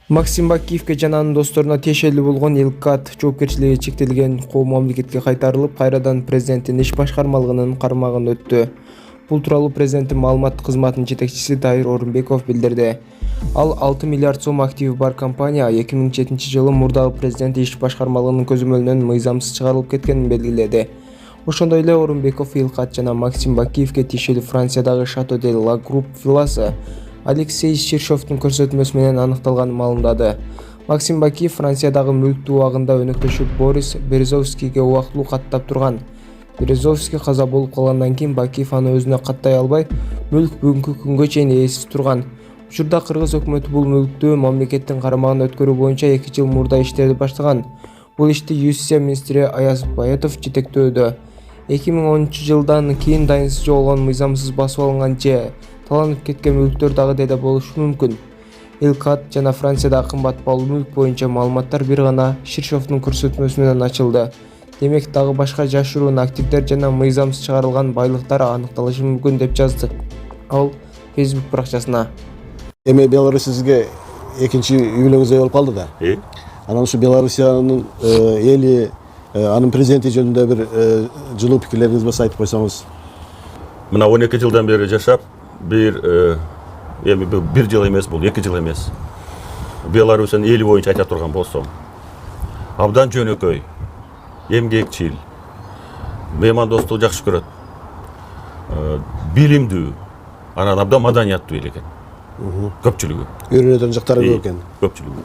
Максим Бакиевке жана анын досторуна тиешелүү болгон Элкат жоопкерчилиги чектелген кол мамлекетке кайтарылып, кайрадан президенттин иш башкармалыгынын кармагына өттү. Бул тууралуу президенттин маалымат кызматынын жетекчиси Дайыр Орунбеков билдирди. Ал 6 миллиард сом активи бар компания 2007-жылы мурдагы президент иш башкармалыгынын көзөмөлүнөн мыйзамсыз чыгарылып кеткенин белгиледи. Ошондой эле Орунбеков Элкат жана Максим Бакиевке тиешелүү Франциядагы Шато де ла Групп вилласы Алексей Ширшовдун көрсөтмөсү менен аныкталганын маалымдады. Максим Бакиев Франциядагы мүлктүү убагында өнөктөшү Борис Березовскийге убактылуу каттап турган. Березовский каза болуп калгандан кийин Бакиев аны өзүнө каттай албай, мүлк бүгүнкү күнгө чейин ээсиз турган. Учурда кыргыз өкмөтү бул мүлктү мамлекеттин карамагына өткөрүү боюнча 2 жыл мурда иштерди баштаган. Бул ишти Юстиция министри Аяз Баятов жетектөөдө. 2010-жылдан кийин дайынсыз жоголгон, мыйзамсыз басып алынган же таланып кеткен мүлктөр дагы деде болушу мүмкүн. Элкат жана Франциядагы кымбат баалуу мүлк боюнча маалыматтар бир гана Ширшовдун көрсөтмөсү менен ачылды. Демек дагы башка жашыруун активдер жана мыйзамсыз чыгарылган байлыктар аныкталышы мүмкүн деп жазды ал Facebook баракчасына. Эми Беларусь сизге экинчи үйлөрүңүздөй болуп калды да. Анан ушу Белоруссиянын эли, анын президенти жөнүндө бир жылуу пикирлериңиз болсо айтып койсоңуз. Мына 12 жылдан бери жашап, бир жыл эмес, бул 2 жыл эмес. Беларусьтун эли боюнча айта турган болсом, абдан жөнөкөй, эмгекчил, меймандостугу жакшы көрөт, билимдүү, анан абдан маданияттуу эл экен. Көпчүлүгү. Үйрөнөтөн жактары көп экен. Көпчүлүгү.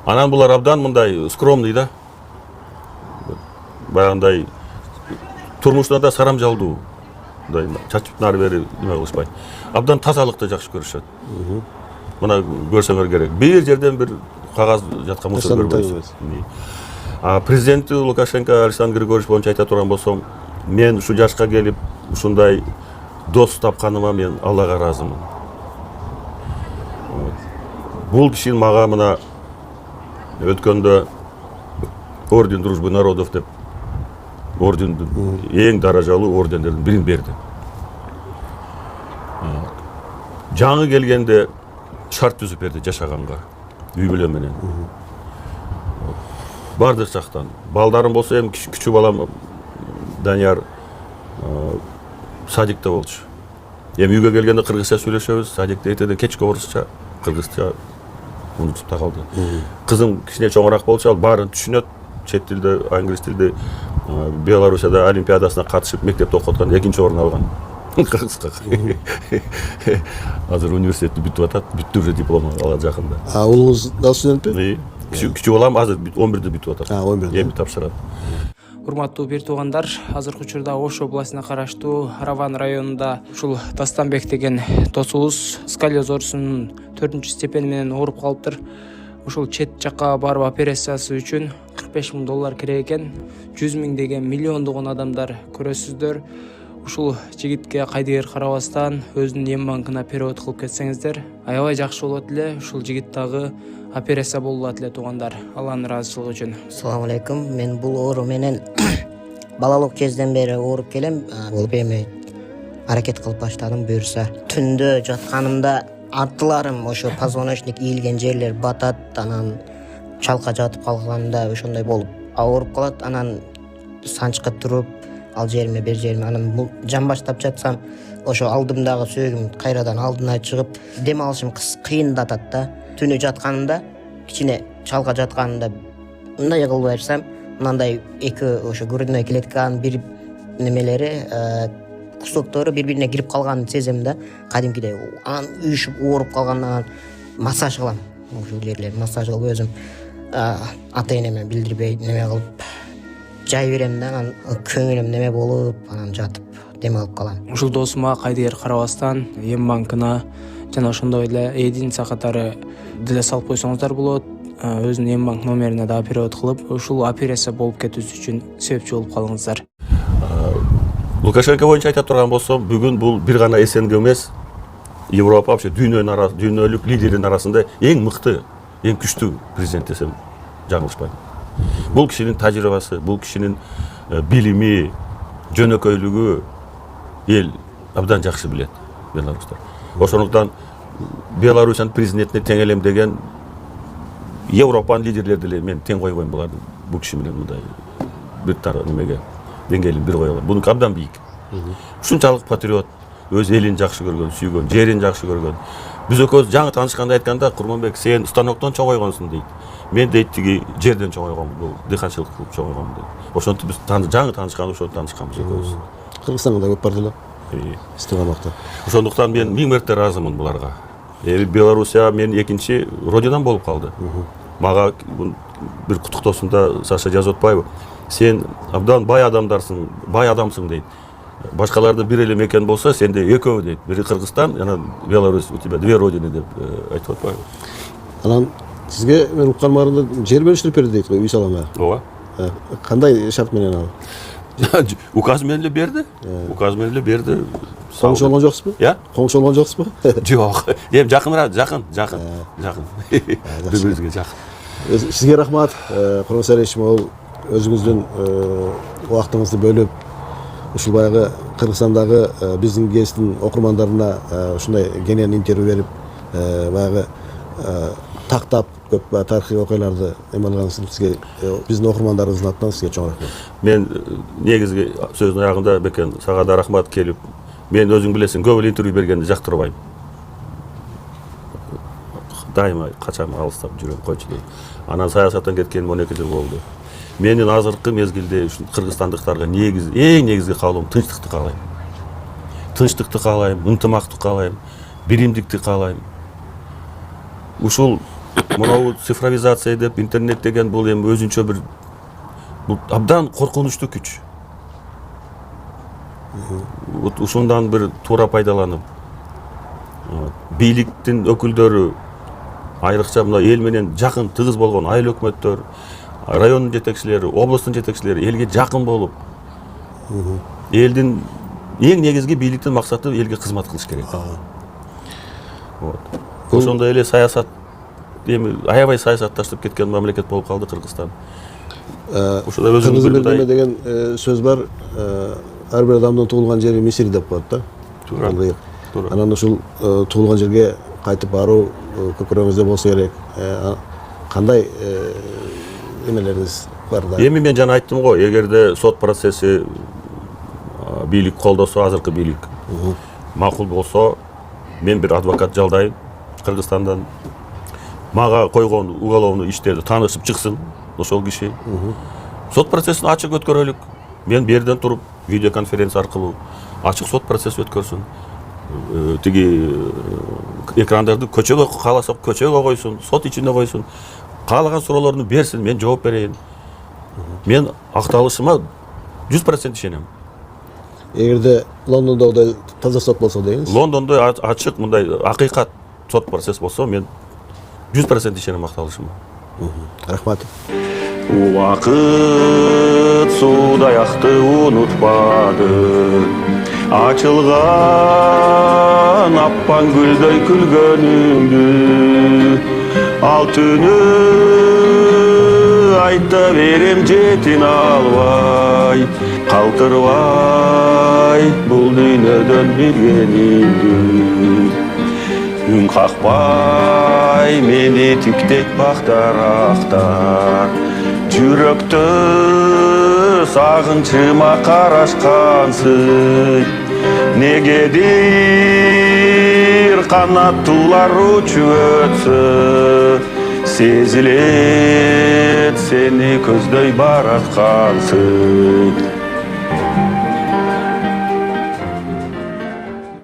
Анан булар абдан мындай скромный да. Баягындай турмушта да сарамжалдуу. Мындай чачып нары бери неме кылышпайт. Абдан тазалыкты жакшы көрүшөт. Мына көрсөңөр керек. Бир жерден бир кагаз жаткан мусор көрбөйсүз. Президенти Лукашенко Александр Григорьевич боюнча айта турган болсом, мен ушу жашка келип ушундай дос тапканыма мен Аллага ыраазымын. Бул киши мага мына өткөндө орден дружбы народов деп ордендин эң даражалуу ордендердин бирин берди. Жаңы келгенде шарт түзүп берди жашаганга, үй бүлө менен. Бардык жактан. Балдарым болсо эми күчү балам Данияр садикте болчу. Эми үйгө келгенде кыргызча сүйлөшөбүз, садикте эртеде кечке орусча, кыргызча унутуп та калды. Кызым кичине чоңураак болчу, ал баарын түшүнөт. Чет тилде, англис тилде Белоруссияда олимпиадасына катышып, мектепте окуткан, 2-чи орун алган. Кыргызга. Азыр университетти бүтүп атат, бүттү уже диплом алат жакында. Уулуңуз да студентпи? Күчү балам азыр 11-де бүтүп атат. 11-де. Эми тапшырат. Урматтуу бир туугандар, азыркы учурда Ош областына караштуу Араван районунда ушул Тастанбек деген досубуз сколиозорусунун 4-степени менен ооруп калыптыр. Ушул чет жакка барып операциясы үчүн $45,000 керек экен. 100 миң деген миллиондогон адамдар көрөсүздөр. Ушул жигитке кайдыгер карабастан өзүнүн эм банкына перевод кылып кетсеңиздер, аябай жакшы болот эле. Ушул жигит дагы операция болулат эле туугандар. Алланын ыраазычылыгы үчүн. Assalamu alaikum. Мен бул оору менен балалык кезден бери ооруп келем. Болуп эми аракет кылып баштадым буюрса. Түндө жатканымда артыларым ошо позвоночник ийилген жерлер батат, анан чалка жатып калганда ошондой болуп ооруп калат. Анан санчка туруп, ал жериме бер жериме, анан жан баштап жатсам, ошо алдымдагы сөөгүм кайрадан алдына чыгып, дем алышым кыйындатат да. Түнү жатканымда, кичине чалка жатканымда мындай кылып берсем, мындай эки ошо грудной клетканын бир немелери, кусоктору бири-бирине кирип калганын сезем да, кадимкидей. Анан үйүшүп ооруп калгандан массаж кылам. Ошол жерлерди массаж кылып өзүм ата-энеме билдирбей неме кылып жай берем да, анан көңүлүм неме болуп, анан жатып дем алып калам. Ушул досума кайдыгер карабастан эм банкына жана ошондой эле единица катары деле салып койсоңуздар болот. Өзүнүн эм банк номерине да перевод кылып, ушул операция болуп кетүүсү үчүн себепчи болуп калыңыздар. Лукашенко боюнча айта турган болсом, бүгүн бул бир гана СНГ эмес, Европа, вообще дүйнөлүк лидердин арасында эң мыкты, эң күчтүү президент десем жаңылышпайм. Бул кишинин тажрыйбасы, бул кишинин билими, жөнөкөйлүгү эл абдан жакшы билет Беларустар. Ошондуктан Беларусьтун президентине тең элем деген Европанын лидерлери деле мен тең койбойм буларды, бул киши менен мындай бир немеге деңгээлин бир кое алам. Бунуку абдан бийик. Ушунчалык патриот, өз элин жакшы көргөн, сүйгөн, жерин жакшы көргөн. Биз экөөбүз жаңы таанышканда айтканда, Курманбек, сен станоктон чоңойгонсуң дейт. Мен дейт тиги жерден чоңойгом, бул дыйканчылык кылып чоңойгом дейт. Ошентип биз жаңы таанышканда ошентип таанышканбыз экөөбүз. Кыргызстанда да көп бар деле. Станокто. Ошондуктан мен 1000 мерте ыраазымын буларга. Белоруссия мен экинчи родинам болуп калды. Мага бир куттуктоосунда Саша жазып атпайбы? Сен абдан бай адамдарсың, бай адамсың дейт. Башкаларды бир эле мекен болсо, сенде экөө дейт. Бири Кыргызстан, жана Беларусь, у тебя две родины деп айтып атпайбы? Анан сизге мен укканымда жер бөлүштүрүп берди дейт го, үй саламга. Ооба. Кандай шарт менен ал? Указ менен эле берди. Указ менен эле берди. Коңшу болгон жоксузбу? Коңшу болгон жоксузбу? Жок. Эми жакыныраак, жакын. Бири-бирибизге жакын. Сизге рахмат. Курман Салишимов, өзүңүздүн убактыңызды бөлүп, ушул баягы Кыргызстандагы биздин гезиттин окурмандарына ушундай кенен интервью берип, баягы тактап көп тарыхый окуяларды эметканыңыз үчүн сизге, биздин окурмандарыбыздын атынан сизге чоң рахмат. Мен негизги сөздүн аягында бекен сага да рахмат келип, мен өзүң билесиң, көп эле интервью бергенди жактырбайм. Дайыма качам алыстап жүрөм, койчу дейт. Анан саясаттан кеткеним 12 жыл болду. Менин азыркы мезгилде ушул кыргызстандыктарга эң негизги каалоом тынчтыкты каалайм. Тынчтыкты каалайм, ынтымакты каалайм, биримдикти каалайм. Ушул мынау цифровизация деп, интернет деген бул эми өзүнчө бир абдан коркунучтуу күч. Ушундан бир туура пайдаланып, бийликтин өкүлдөрү, айрыкча мына эл менен жакын тыгыз болгон айыл өкмөттөр, райондун жетекчилери, областын жетекчилери элге жакын болуп, элдин эң негизги бийликтин максаты элге кызмат кылыш керек. Ошондой эле саясат, эми аябай саясатташып кеткен мамлекет болуп калды Кыргызстан. Ошондой өзүнүн бир деген сөз бар. Ар бир адамдын туулган жери Мисир деп коет да. Туура. Анан ушул туулган жерге кайтып баруу көкүрөгүңүздө болсо керек. Кандай эмелериңиз бар да? Эми мен жана айттым го, эгерде сот процесси бийлик колдосо, азыркы бийлик макул болсо, мен бир адвокат жалдайм Кыргызстандан. Мага койгон уголовный иштерди таанышып чыксын ошол киши. Сот процессин ачык өткөрөлүк. Мен берден туруп видеоконференция аркылуу ачык сот процесси өткөрсүн. Тиги экрандарды көчөгө кааласа көчөгө койсун, сот ичинде койсун. Каалаган суроолорду берсин, мен жооп берейин. Мен акталышыма 100% ишенем. Эгерде Лондондогудай таза сот болсо деңиз. Лондондо ачык мындай акыйкат сот процесс болсо, мен 100% ишенем акталышыма. Рахмат. Убакыт суудай акты унутпады. Ачылган аппан гүлдөй күлгөнүңдү. Ал түнү айта берем жетин албай. Калтырбай бул дүйнөдөн биргениңди. Үн какпай мени тиктек бактарактар. Жүрөктө сагынчыма карашкансың. Негедир канаттуулар учуп өтсө, сезилет сени көздөй бараткансың.